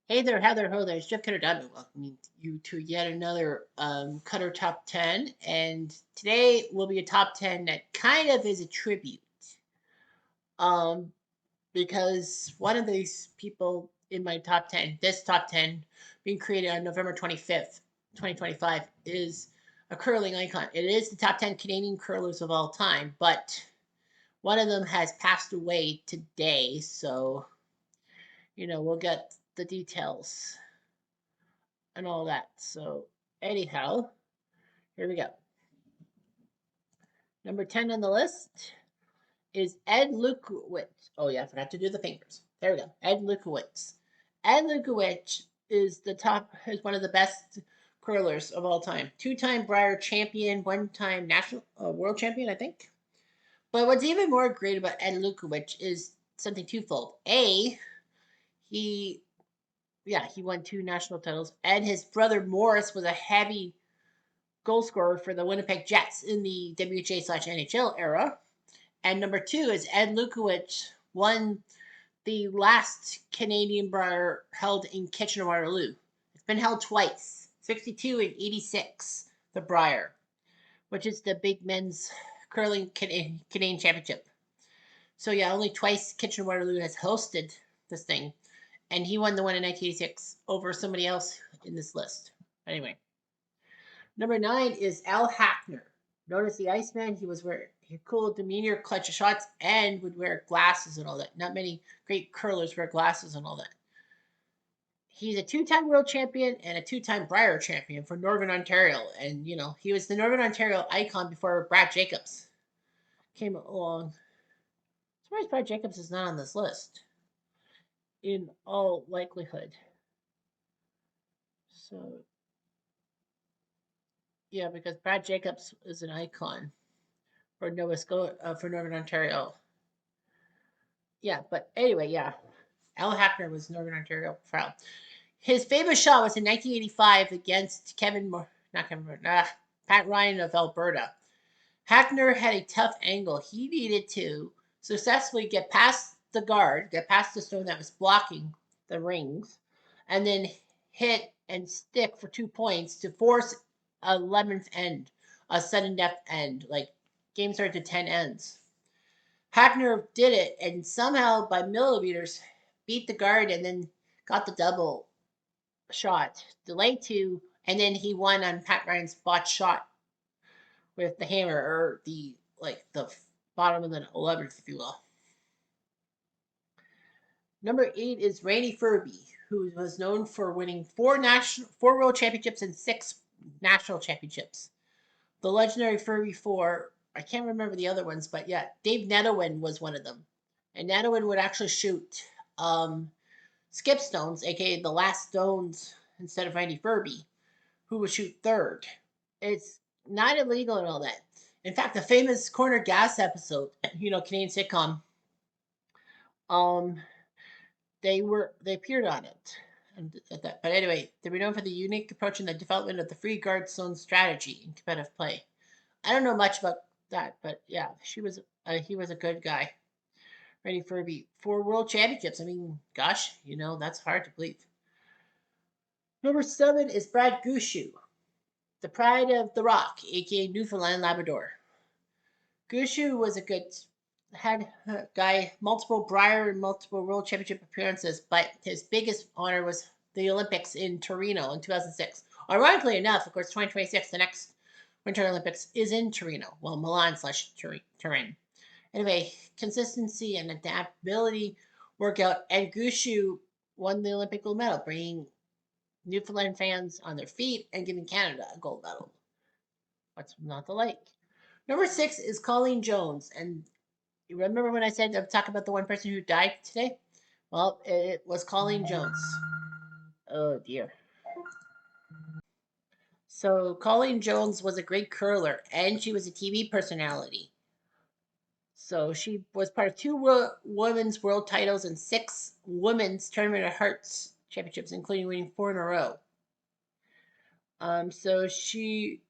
Hey there, how there, ho there. It's Jeff Cutter Diamond welcoming you to yet another Cutter Top 10. And today will be a top 10 that kind of is a tribute. Um, because one of these people in my top 10, this top 10, being created on November 25th, 2025, is a curling icon. It is the top 10 Canadian curlers of all time, but one of them has passed away today. So, we'll get the details and all that. So, anyhow, here we go. Number 10 on the list is Ed Lukowicz. Oh, yeah, I forgot to do the fingers. There we go. Ed Lukowicz. Ed Lukowicz is one of the best curlers of all time. Two-time Brier champion, one-time national world champion, I think. But what's even more great about Ed Lukowicz is something twofold. He he won two national titles, and his brother Morris was a heavy goal scorer for the Winnipeg Jets in the WHA/NHL era. And number two is Ed Lukowicz won the last Canadian Brier held in Kitchener Waterloo. It's been held twice, 62 and 86, the Brier, which is the big men's curling Canadian championship. So yeah, only twice Kitchener Waterloo has hosted this thing, and he won the one in 1986 over somebody else in this list. Anyway, number 9 is Al Hackner. Notice the Iceman, he was wearing a cool demeanor, clutch of shots, and would wear glasses and all that. Not many great curlers wear glasses and all that. He's a two-time world champion and a two-time Brier champion for Northern Ontario. And, he was the Northern Ontario icon before Brad Jacobs came along. I'm surprised Brad Jacobs is not on this list, in all likelihood. So, yeah, because Brad Jacobs is an icon for for Northern Ontario. Yeah, but anyway, yeah. Al Hackner was Northern Ontario proud. His famous shot was in 1985 against Pat Ryan of Alberta. Hackner had a tough angle. He needed to successfully get past the guard, get past the stone that was blocking the rings, and then hit and stick for 2 points to force a 11th end, a sudden death end. Like, game started to 10 ends. Hackner did it and somehow by millimeters beat the guard and then got the double shot, delay two, and then he won on Pat Ryan's botch shot with the hammer, or the bottom of the 11th, if you will. Number 8 is Randy Ferbey, who was known for winning four world championships and 6 national championships. The legendary Ferbey 4. I can't remember the other ones, but yeah, Dave Nettowin was one of them. And Nettowin would actually shoot skip stones, aka the last stones, instead of Randy Ferbey, who would shoot third. It's not illegal and all that. In fact, the famous Corner Gas episode, Canadian sitcom, um, they appeared on it. But anyway, they were known for the unique approach in the development of the free guard zone strategy in competitive play. I don't know much about that, but yeah, he was a good guy. Randy Ferbey, 4 world championships. I mean, gosh, that's hard to believe. Number 7 is Brad Gushue, the pride of the Rock, aka Newfoundland Labrador. Gushue was a good had guy, multiple Brier and multiple World Championship appearances, but his biggest honor was the Olympics in Torino in 2006. Ironically enough, of course, 2026, the next Winter Olympics is in Torino, well, Milan/Turin. Anyway, consistency and adaptability work out, and Gushue won the Olympic gold medal, bringing Newfoundland fans on their feet and giving Canada a gold medal. What's not to like? Number 6 is Colleen Jones, and you remember when I said I'd talk about the one person who died today? Well, it was Colleen Jones. Oh dear. So Colleen Jones was a great curler, and she was a TV personality. So she was part of 2 women's world titles and 6 women's tournament of hearts championships, including winning 4 in a row. So she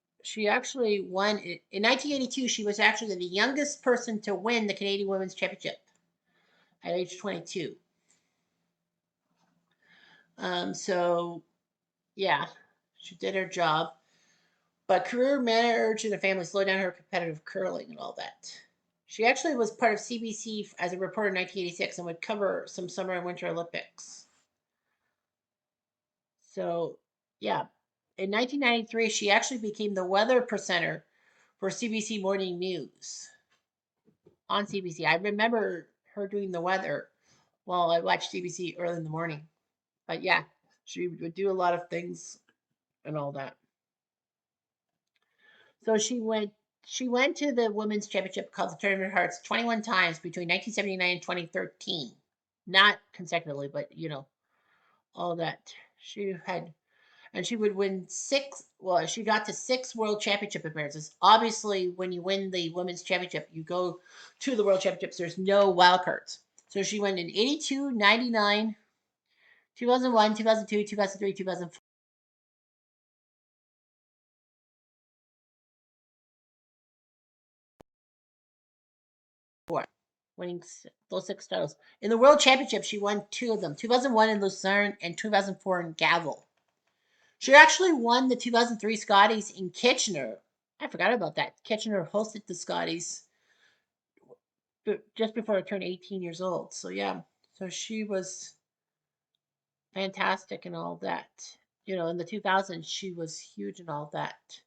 actually won in 1982. She was actually the youngest person to win the Canadian Women's Championship at age 22. So yeah, she did her job. But career, marriage, and a family slowed down her competitive curling and all that. She actually was part of CBC as a reporter in 1986 and would cover some summer and winter Olympics. So, yeah. In 1993, she actually became the weather presenter for CBC Morning News on CBC. I remember her doing the weather while I watched CBC early in the morning. But yeah, she would do a lot of things and all that. So she went to the women's championship called the Tournament of Hearts 21 times between 1979 and 2013. Not consecutively, but all that. She had and she would win six. Well, she got to six world championship appearances. Obviously, when you win the women's championship, you go to the world championships. There's no wild cards. So she went in 82, 99, 2001, 2002, 2003, 2004. Winning those six titles. In the World Championship, she won two of them 2001 in Lucerne and 2004 in Gavel. She actually won the 2003 Scotties in Kitchener. I forgot about that. Kitchener hosted the Scotties just before I turned 18 years old. So, yeah. So she was fantastic and all that. In the 2000s, she was huge and all that.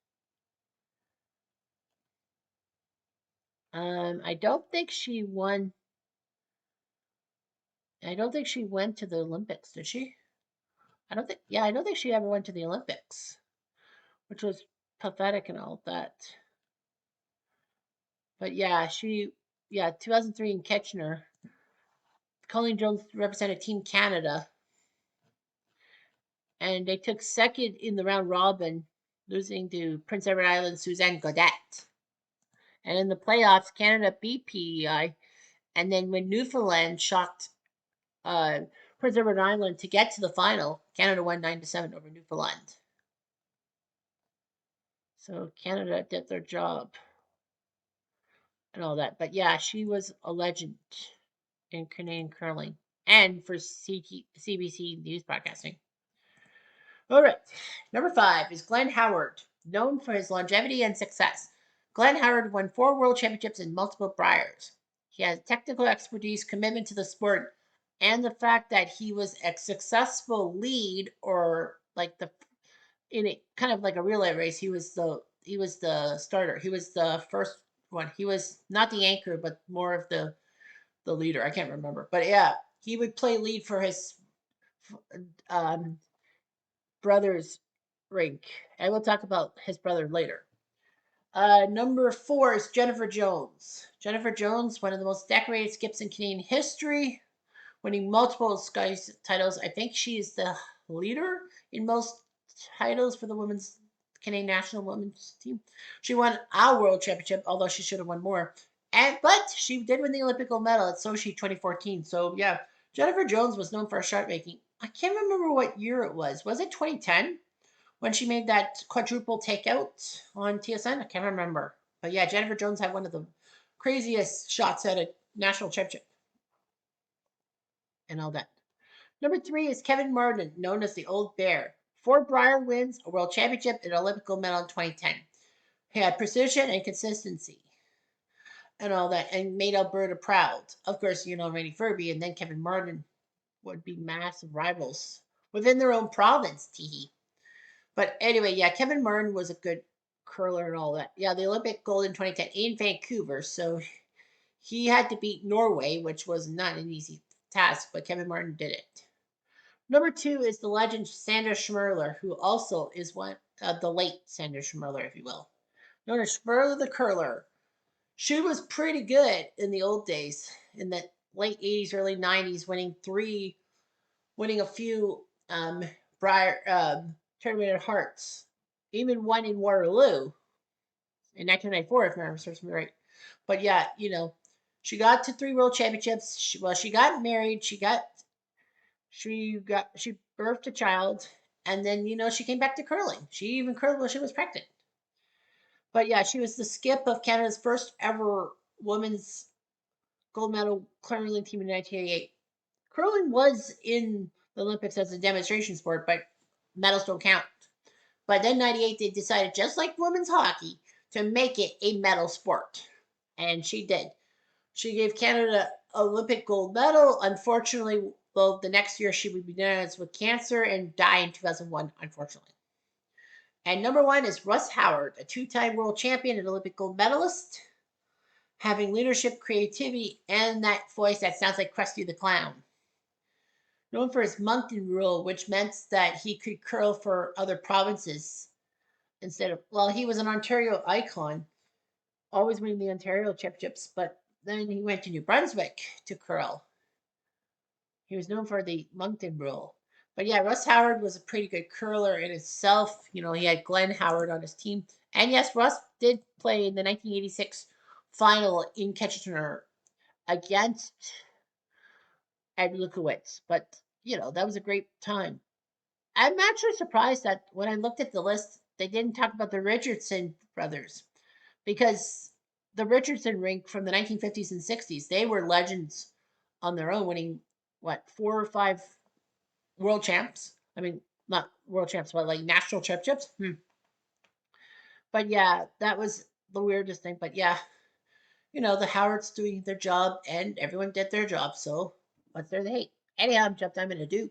I don't think she won. I don't think she went to the Olympics, did she? I don't think. Yeah, I don't think she ever went to the Olympics, which was pathetic and all that. But yeah, 2003 in Kitchener, Colleen Jones represented Team Canada, and they took second in the round robin, losing to Prince Edward Island Suzanne Godet. And in the playoffs, Canada beat PEI, and then when Newfoundland shocked uh, Prince Edward Island to get to the final, Canada won 9-7 over Newfoundland. So Canada did their job and all that. But yeah, she was a legend in Canadian curling and for CBC News Broadcasting. All right. Number 5 is Glenn Howard, known for his longevity and success. Glenn Howard won 4 world championships and multiple Briers. He has technical expertise, commitment to the sport, and the fact that he was a successful lead or like the in it kind of like a relay race. He was the starter. He was the first one. He was not the anchor, but more of the leader. I can't remember, but yeah, he would play lead for his um, brother's rink. I will talk about his brother later. Number 4 is Jennifer Jones. Jennifer Jones, one of the most decorated skips in Canadian history, winning multiple Sky titles. I think she is the leader in most titles for the women's Canadian national women's team. She won our world championship, although she should have won more. But she did win the Olympic gold medal at Sochi 2014. So yeah, Jennifer Jones was known for her shot making. I can't remember what year it was. Was it 2010 when she made that quadruple takeout on TSN? I can't remember. But yeah, Jennifer Jones had one of the craziest shots at a national championship and all that. Number 3 is Kevin Martin, known as the Old Bear. 4 Brier wins, a world championship, and an Olympic gold medal in 2010. He had precision and consistency and all that, and made Alberta proud. Of course, Randy Furby and then Kevin Martin would be massive rivals within their own province, teehee. But anyway, yeah, Kevin Martin was a good curler and all that. Yeah, the Olympic gold in 2010 in Vancouver. So he had to beat Norway, which was not an easy task, but Kevin Martin did it. Number 2 is the legend Sandra Schmirler, who also is one the late Sandra Schmirler, if you will, known as Schmirler the Curler. She was pretty good in the old days, in the late 80s, early 90s, winning a few tournament hearts, even one in Waterloo in 1994, if memory serves me right. But yeah, she got to 3 world championships. She got married. She birthed a child, and then she came back to curling. She even curled while she was pregnant. But yeah, she was the skip of Canada's first ever women's gold medal curling team in 1988. Curling was in the Olympics as a demonstration sport, but medals don't count. But then 98, they decided, just like women's hockey, to make it a medal sport. And she did. She gave Canada Olympic gold medal. Unfortunately, well, the next year she would be diagnosed with cancer and die in 2001, unfortunately. And number one is Russ Howard, a two-time world champion and Olympic gold medalist, having leadership, creativity, and that voice that sounds like Krusty the Clown. Known for his Moncton rule, which meant that he could curl for other provinces instead of, well, he was an Ontario icon, always winning the Ontario championships, but then he went to New Brunswick to curl. He was known for the Moncton rule. But yeah, Russ Howard was a pretty good curler in itself. You know, he had Glenn Howard on his team. And yes, Russ did play in the 1986 final in Kitchener against Ed Lukowitz. But, you know, that was a great time. I'm actually surprised that when I looked at the list, they didn't talk about the Richardson brothers because the Richardson rink from the 1950s and 60s, they were legends on their own, winning what, 4 or 5 world champs. I mean, not world champs, but like national championships. But yeah, that was the weirdest thing. But yeah, you know, the Howards doing their job and everyone did their job. So what's there to hate? Anyhow, I'm jumped. I'm going to do.